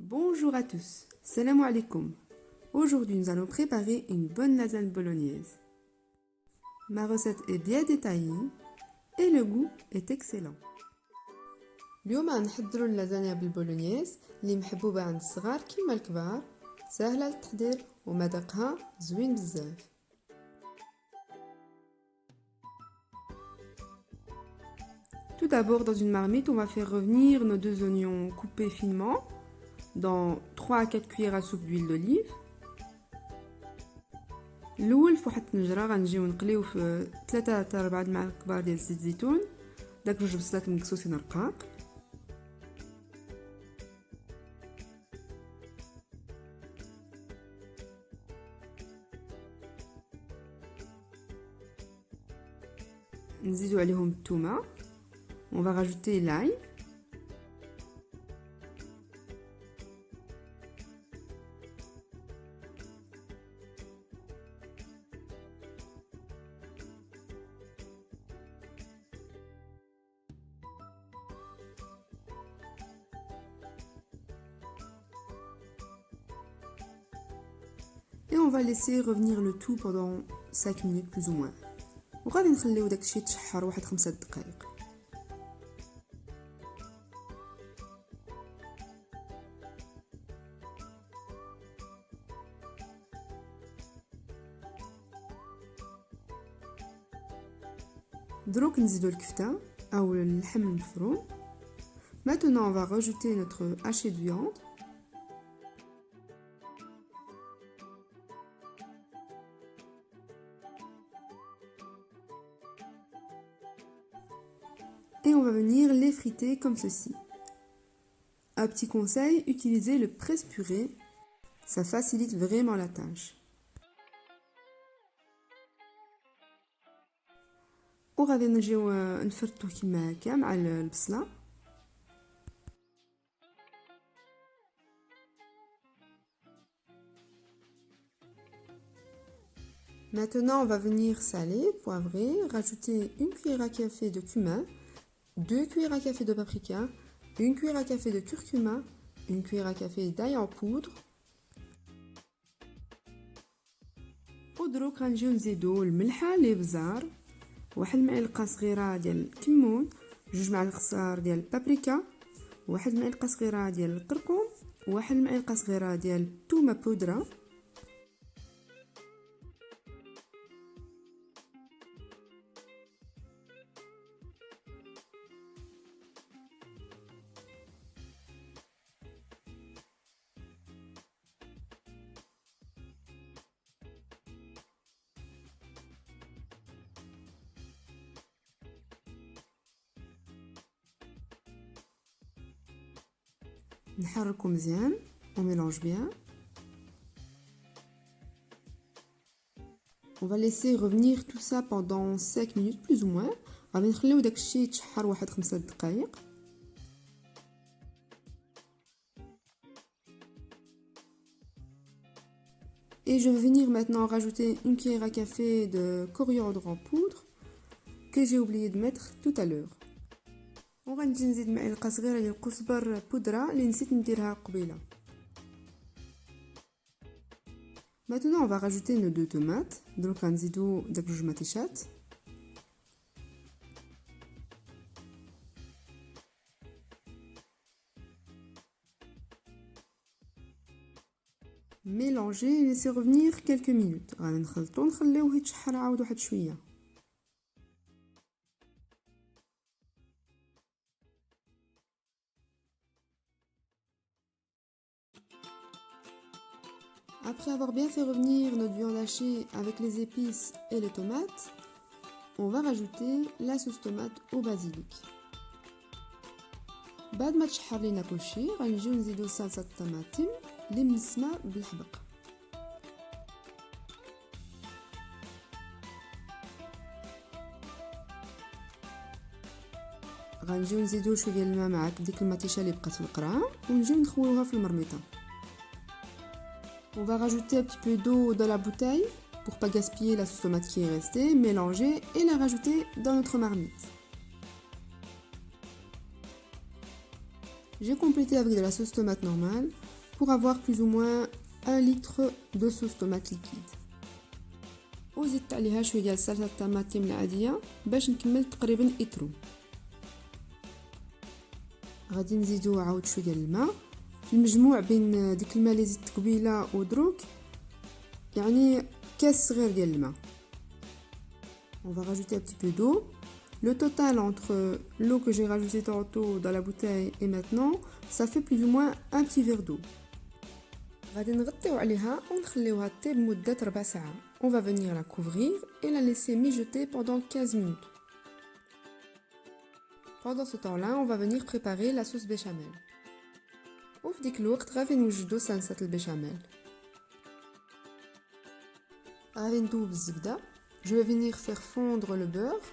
Bonjour à tous, salam alaikum. Aujourd'hui, nous allons préparer une bonne lasagne bolognaise. Ma recette est bien détaillée et le goût est excellent. اليوم غنحضروا اللازانيا بالبولونيز اللي محبوبه عند الصغار كيما الكبار، سهله للتحضير ومذاقها زوين بزاف. Tout d'abord, dans une marmite, on va faire revenir nos 2 oignons coupés finement dans 3 à 4 cuillères à soupe d'huile d'olive. الاول في واحد الطنجره غنجيو نقليو في 3 حتى 4 معالق كبار ديال زيت الزيتون، داك 2 بصلات مكسوسين رقاق. نزيدو عليهم الثومه. On va rajouter l'ail. Et on va laisser revenir le tout pendant 5 minutes plus ou moins. وغادي نخليو داكشي يتشحر واحد 5 دقائق. دروك نزيدو الكفتة أو اللحم المفروم. Maintenant on va rajouter notre haché de viande. Et on va venir les friter comme ceci. Un petit conseil, utilisez le presse-purée, ça facilite vraiment la tâche. وغادي نجيو نفرطوه كيما هكا مع البصله. Maintenant, on va venir saler, poivrer, rajouter une cuillère à café de cumin, 2 cuillères à café de paprika, 1 cuillère à café de curcuma, 1 cuillère à café d'ail en poudre. ودروك غنجيو نزيدو الملحه الابزار، واحد المعلقه صغيره ديال الكمون، 2 معالق صغار ديال البابريكا، واحد المعلقه صغيره ديال القرقوم، واحد المعلقه صغيره ديال الثومه بودره. نحركو مزيان on mélange bien. On va laisser revenir tout ça pendant 5 minutes plus ou moins. غادي نخليو داكشي يتشحر واحد 5 دقائق. Et je vais venir maintenant rajouter une cuillère à café de coriandre en poudre que j'ai oublié de mettre tout à l'heure. وغنجي نزيد معلقه صغيره ديال الكزبر بودره اللي نسيت نديرها قبيله. Maintenant on va rajouter nos 2 tomates. دروك غنزيدو داك 2 مطيشات. Mélanger et laisser revenir quelques minutes. غادي نخلطو نخليوه يتشحر عاود واحد شويه. Après avoir bien fait revenir notre viande hachée avec les épices et les tomates, on va rajouter la sauce tomate au basilic. بعد ما تشحر لينا كلشي غنجيو نزيدو صلصه الطماطم اللي منسمه بالحبق. غنجيو نزيدو شويه ديال الماء مع ديك المطيشه اللي بقات في القرعه ونجيو نخويوها في المرميطه. On va rajouter un petit peu d'eau dans la bouteille pour pas gaspiller la sauce tomate qui est restée, mélanger et la rajouter dans notre marmite. J'ai complété avec de la sauce tomate normale. pour avoir plus ou moins 1 litre de sauce tomate liquide. وزدت عليها شويه ديال صلصه الطماطم العاديه باش نكمل تقريبا إترو. غادي نزيدو عاود شويه ديال الماء في المجموع بين ديك الماء اللي زدت قبيله ودروك، يعني كاس صغير ديال الماء. On va rajouter un petit peu d'eau. Le total entre l'eau que j'ai rajoutée tantôt dans la bouteille et maintenant, ça fait plus ou moins un petit verre d'eau. غادي نغطيو عليها ونخليوها طيب مدة 4 ساعات. On va venir la couvrir et la laisser mijoter pendant 15 minutes. Pendant ce temps-là, on va venir préparer la sauce béchamel. وفي ديك الوقت غادي نوجدو صلصة البيشاميل. غادي ندوب الزبدة. Je vais venir faire fondre le beurre.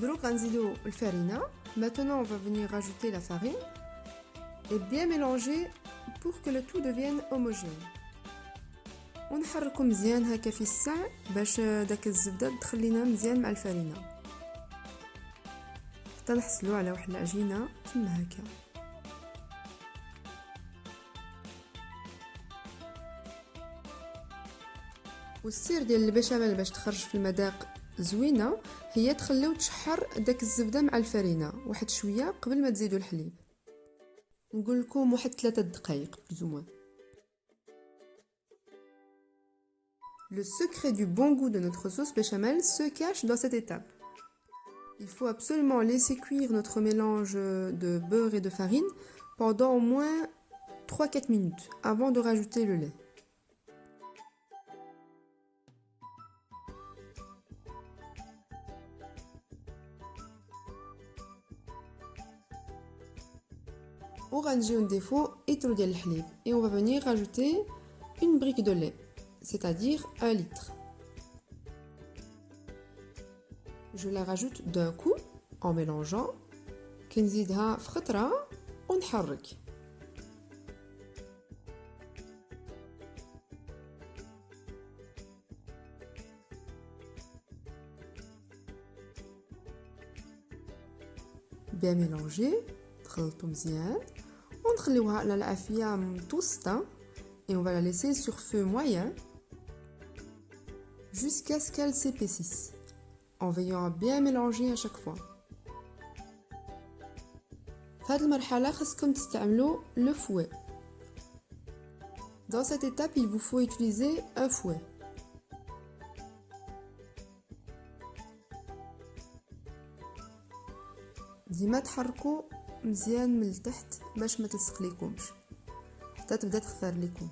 دروك غنزيدو الفرينة. Maintenant, on va venir rajouter la farine et bien mélanger pour que le tout devienne homogène. ونحركو مزيان هكا في الساع باش داك الزبدة تدخل لينا مزيان مع الفرينة حتى نحصلوا على واحد العجينة كما هكا. والسر ديال البيشاميل باش تخرج في المذاق زوينه هي تخليو تشحر داك الزبده مع الفرينه واحد شويه قبل ما تزيدوا الحليب. نقول لكم واحد 3 دقائق plus ou moins. Le secret du bon goût de notre sauce béchamel se cache dans cette étape. Il faut absolument laisser cuire notre mélange de beurre et de farine pendant au moins 3-4 minutes avant de rajouter le lait. وغنجيو نديفو إترو ديال الحليب et on va venir rajouter une brique de lait, c'est-à-dire 1 litre. Je la rajoute d'un coup en mélangeant. كنزيدها في خطرة ونحرك. bien mélanger. نخلطو مزيان ونخليوها على العافية متوسطة et on va la laisser sur feu moyen jusqu'à ce qu'elle s'épaississe en veillant à bien mélanger à chaque fois. في هذه المرحلة خاصكم تستعملوا le fouet. Dans cette étape, il vous faut utiliser un fouet. ديما تحركوا مزيان من التحت باش ما تلصق ليكمش حتى تبدا تخثر لكم.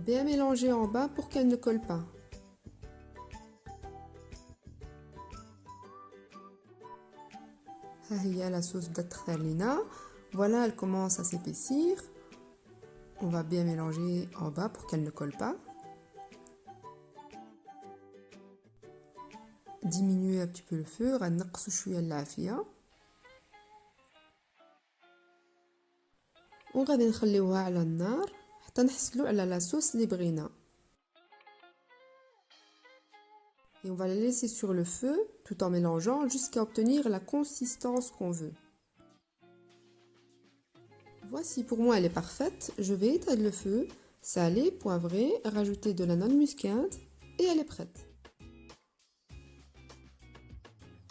Bien mélanger en bas pour qu'elle ne colle pas. ها هي la sauce بدات تخثر لينا. Voilà, elle commence à s'épaissir. On va bien mélanger en bas pour qu'elle ne colle pas. Diminuer un petit peu le feu, غنقصوا شويه العافيه وغادي نخليوها على النار حتى نحصلوا على لا صوص اللي بغينا. Et on va la laisser sur le feu tout en mélangeant jusqu'à obtenir la consistance qu'on veut. Voici, pour moi elle est parfaite. Je vais éteindre le feu, saler, poivrer, rajouter de la noix de muscade et elle est prête.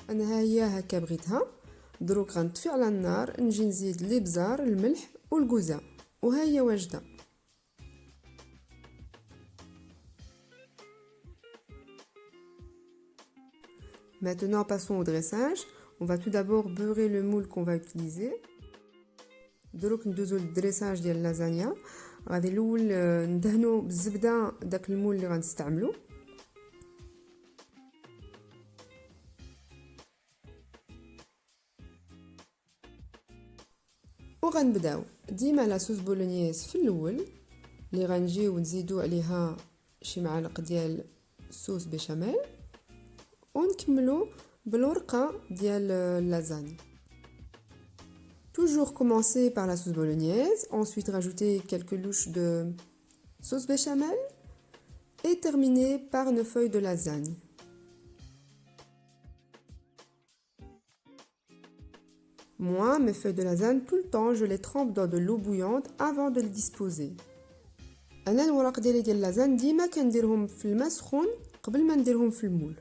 انا هي هكا بغيتها. دروك غنطفي على النار نجي نزيد الابزار الملح والكوزه وها هي واجده. Maintenant passons au dressage. On va tout d'abord beurrer le moule qu'on va utiliser. دروك ندوزو للدريساج ديال اللازانيا. غادي الاول ندهنو بالزبده داك المول اللي غنستعملو. وغنبداو ديما لا صوص بولونيز في الاول اللي غنجيو نزيدو عليها شي معلقه ديال صوص بيشاميل ونكملو بالورقه ديال اللازاني. Toujours commencer par la sauce bolognaise, ensuite rajouter quelques louches de sauce béchamel et terminer par une feuille de lasagne. Moi, mes feuilles de lasagne, tout le temps, je les trempe dans de l'eau bouillante avant de les disposer. أنا الوراق ديال اللازاني ديما كنديرهم في الماء سخون قبل ما نديرهم في المول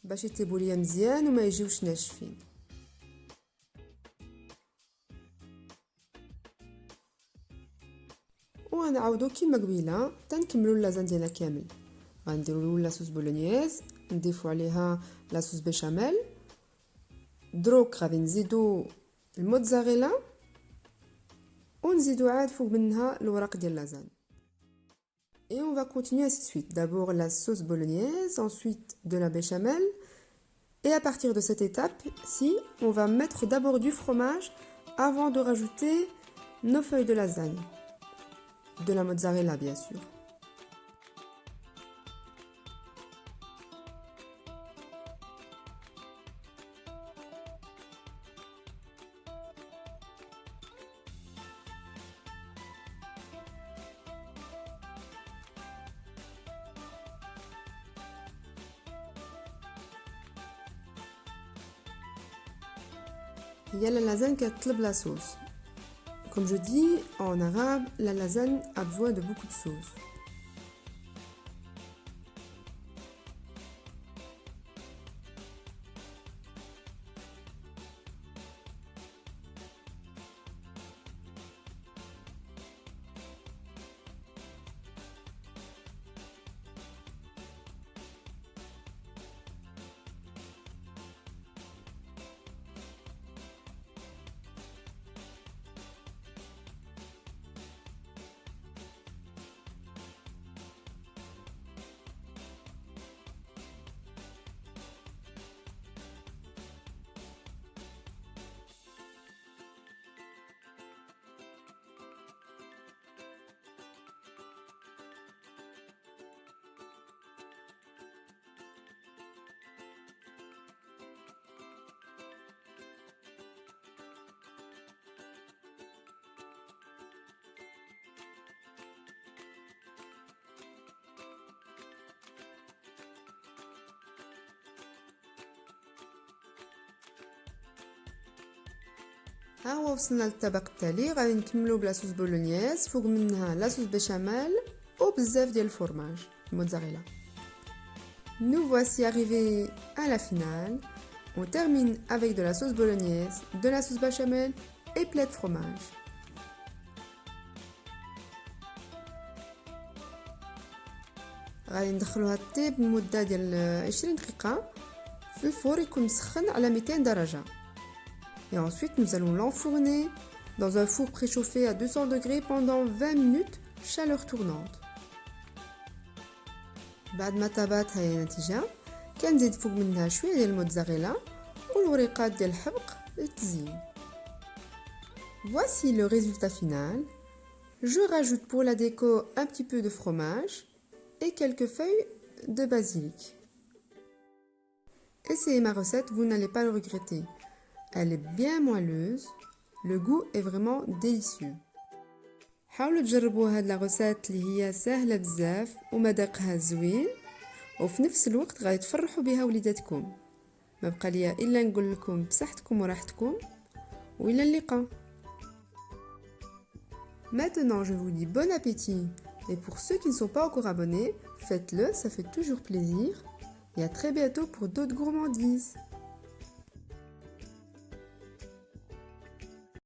باش يطيبوا ليا مزيان وما يجيوش ناشفين. وغنعاودو كيما قبيله تنكملوا اللازان ديالنا كامل. غنديروا الاولى لاصوص بولونييز، نضيفوا عليها لاصوص بيشاميل، دروك غادي نزيدو الموتزاريلا ونزيدو عاد فوق منها الوراق ديال اللازان. Et on va continuer ainsi de suite. D'abord la sauce bolognaise, ensuite de la béchamel. Et à partir de cette étape-ci, on va mettre d'abord du fromage avant de rajouter nos feuilles de lasagne. De la mozzarella bien sûr. Il y a la lasagne qui a la sauce. Comme je dis en arabe, la lasagne a besoin de beaucoup de sauce. ها هو وصلنا للطبق التالي. غادي نكملو بلا صوص بولونييز، فوق منها لا صوص بيشاميل وبزاف ديال الفرماج الموتزاريلا. Nous voici arrivés à la finale. On termine avec de la sauce bolognaise, de la sauce béchamel et plein de fromage. غادي ندخلوها طيب لمده ديال 20 دقيقه في الفور يكون مسخن على 200 درجه. Et ensuite, nous allons l'enfourner dans un four préchauffé à 200 degrés pendant 20 minutes, chaleur tournante. بعد ما طابت هاي النتيجة، كنزيد فوق منها شوية ديال الموتزاريلا والوريقات ديال الحبق للتزيين. Voici le résultat final. Je rajoute pour la déco un petit peu de fromage et quelques feuilles de basilic. Essayez ma recette, vous n'allez pas le regretter. Elle est bien moelleuse, le goût est vraiment délicieux. حاولوا تجربوا هاد لا روسيت اللي هي سهله بزاف ومذاقها زوين وفي نفس الوقت غادي تفرحوا بها وليداتكم. ما بقى ليا الا نقول لكم بصحتكم وراحتكم والى اللقاء. Maintenant je vous dis bon appétit et pour ceux qui ne sont pas encore abonnés, faites-le, ça fait toujours plaisir et à très bientôt pour d'autres gourmandises.